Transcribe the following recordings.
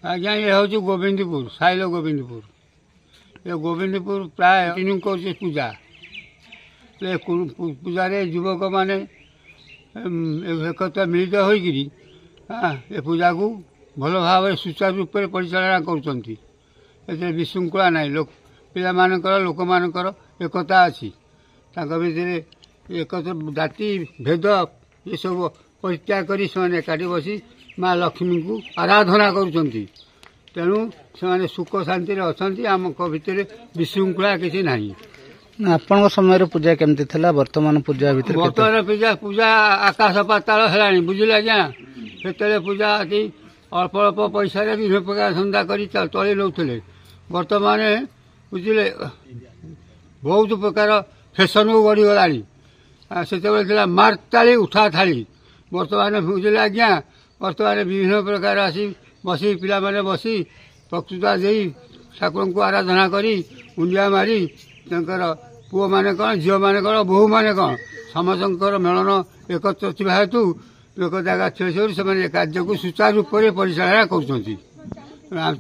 आज्ञा ये हूँ गोविंदपुर साइल गोविंदपुर ये गोविंदपुर प्राय तीन कर पूजा पूजा युवक मैंने एकत्र मिलित होकरी ये पूजा को भल भाव सुचारू रूप से परिचालना कर विशृंखला ना लोक पिला लोक मानकर एकता अच्छी भितर एकत्र जाति भेद ये सब परित्याग कर एकाठी बसी माँ लक्ष्मी को आराधना करुँच तेणु से सुख शांति अच्छा आम भितर विशृंखला किसी ना आपण समय पूजा केमती थला वर्तमान पूजा भीतर वर्तमान पूजा पूजा आकाश पाताल है बुझे आज्ञा से पूजा अति अल्प अल्प पैसा विभिन्न प्रकार धंदा कर चल नौले वर्तमान बुझे बहुत प्रकार फैशन को बढ़ीगला से मार्ताली उठा थाली वर्तमान बुझे आज्ञा वर्तमान विभिन्न प्रकार आसी बसी पिला माने बसी प्रकृता दे ठाकुर को आराधना करी मुंडिया मारी पुओ माने कौन झील माने कौन बोहू माने कौन समस्त मेलन एकत्र थी हेतु लोक जगह से कार्य को सुचारू रूप से परिचालना कर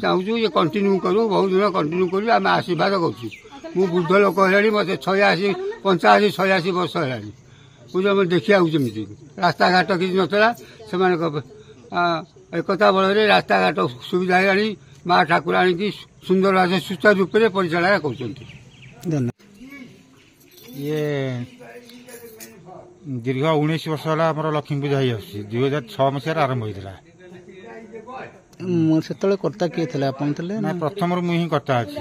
चाहूँ कंटिन्यू करूँ बहुत दिन कंटिन्यू करूँ आम आशीर्वाद करूँ बुद्ध लोक है मत 86 85 86 वर्ष है पूजा मैं देखा जमी रास्ता घाट किसी नाला से एकता बल रास्ता घाट सुविधा है माँ ठाकुराणी की सुंदर भाव सुचारू रूप से परिचालना कर ये दीर्घ 19 वर्ष है आम लक्ष्मी पूजा हो 2006 मसीह आरंभ होता से कर्ता किए थे प्रथम मुझे कर्ता अच्छी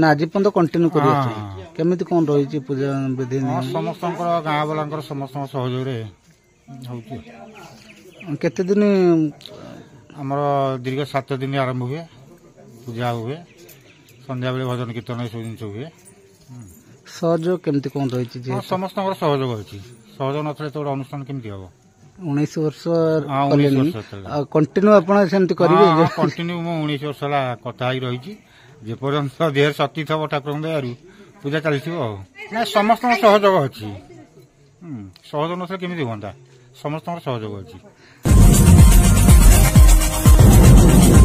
आज पर्यटन कंटिन्यू करमी कौन रही पूजा विधि समस्त गाँ वाला समस्त सहयोग केते दिन आमर दीर्घ 7 दिन आरंभ हुए पूजा हुए संध्या बेले भजन कीर्तन ये सब जिन हुए सहयोग केमती कौन रही समस्त सहयोग अच्छी सहयोग न तो अनुष्ठान केमती हम 19 वर्ष कंटिन्यू आपण सेमती करिवे कंटिन्यू मु 19 वर्ष ला कथा ही रही जेपर्यंत देह शक्ति थब ठाकुर दयारू पूजा चलती समस्त सहयोग अच्छी सहयोग न केमी हाँ समस्त सहयोग अच्छी।